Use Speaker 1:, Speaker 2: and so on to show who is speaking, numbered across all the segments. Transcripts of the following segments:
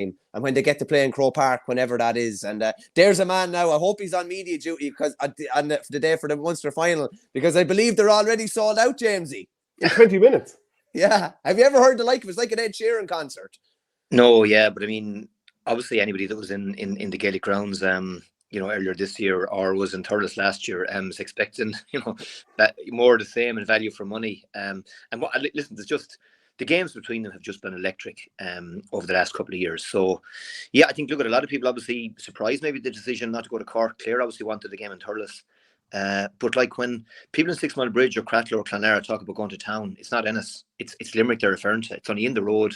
Speaker 1: and when they get to play in Croke Park, whenever that is. And there's a man now. I hope he's on media duty because on the day for the Munster final, because I believe they're already sold out, Jamesy.
Speaker 2: In 20 minutes.
Speaker 1: Yeah. Have you ever heard the like of it? It's like an Ed Sheeran concert.
Speaker 3: No, yeah, but I mean, obviously anybody that was in the Gaelic grounds, earlier this year or was in Thurles last year, is expecting, that more of the same and value for money. Listen, it's just the games between them have just been electric over the last couple of years. So, yeah, I think look at a lot of people obviously surprised maybe the decision not to go to Cork. Clare obviously wanted the game in Thurles. But like when people in 6 Mile Bridge or Cratloe or Clonera talk about going to town, it's not Ennis. It's Limerick they're referring to. It's only in the road.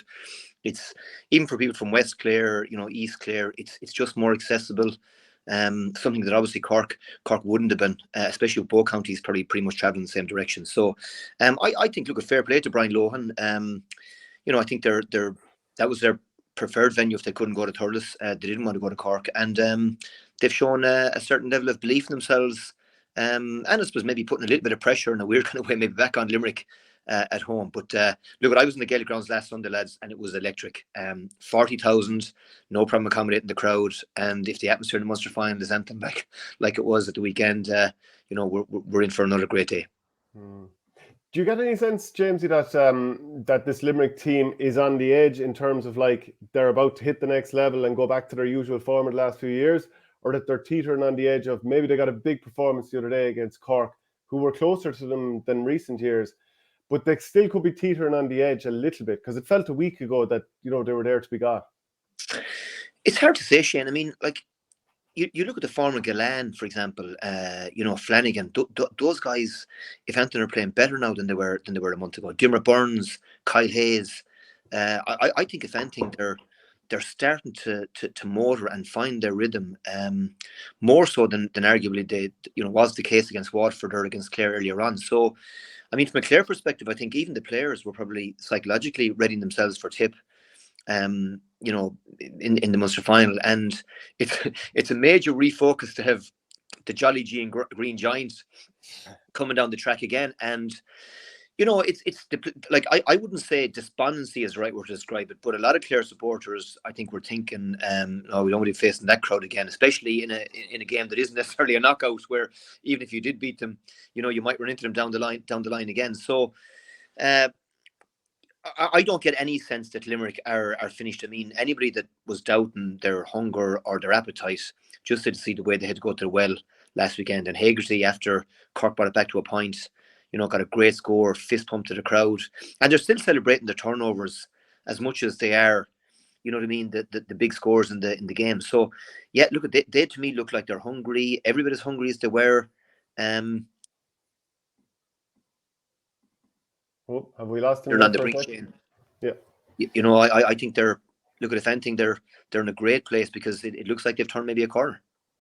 Speaker 3: It's even for people from West Clare, East Clare. It's just more accessible. Something that obviously Cork wouldn't have been, especially with both counties probably pretty much traveling the same direction. So, I think look at fair play to Brian Lohan. I think that was their preferred venue if they couldn't go to Thurles. They didn't want to go to Cork, and they've shown a certain level of belief in themselves. And I suppose maybe putting a little bit of pressure in a weird kind of way, maybe back on Limerick at home. But look, I was in the Gaelic grounds last Sunday, lads, and it was electric. 40,000, no problem accommodating the crowd. And if the atmosphere in the Munster final is anything back like it was at the weekend, we're in for another great day.
Speaker 2: Do you get any sense, Jamesy, that this Limerick team is on the edge in terms of like they're about to hit the next level and go back to their usual form of the last few years? Or that they're teetering on the edge of maybe they got a big performance the other day against Cork, who were closer to them than recent years, but they still could be teetering on the edge a little bit because it felt a week ago that they were there to be got.
Speaker 3: It's hard to say, Shane. I mean, like you look at the former Gillan, for example. Flanagan. Those guys, if anything, are playing better now than they were a month ago. Diarmaid Burns, Kyle Hayes. I think if anything, they're starting to motor and find their rhythm, more so than arguably they was the case against Waterford or against Clare earlier on. So, I mean, from a Clare perspective, I think even the players were probably psychologically readying themselves for tip, in the Munster final, and it's a major refocus to have the Jolly G and Green Giants coming down the track again. And I wouldn't say despondency is the right word to describe it, but a lot of Clare supporters, I think, were thinking, we don't want to be facing that crowd again, especially in a game that isn't necessarily a knockout, where even if you did beat them, you might run into them down the line again. So, I don't get any sense that Limerick are finished. I mean, anybody that was doubting their hunger or their appetite just to see the way they had to go to the well last weekend, and Haggerty, after Cork brought it back to a point, got a great score, fist pump to the crowd. And they're still celebrating their turnovers as much as they are, the big scores in the game. So, yeah, look, they to me look like they're hungry, every bit as hungry as they were.
Speaker 2: Have we lost him?
Speaker 3: They're on the brink, Shane.
Speaker 2: Yeah.
Speaker 3: I think if anything, they're in a great place because it looks like they've turned maybe a corner.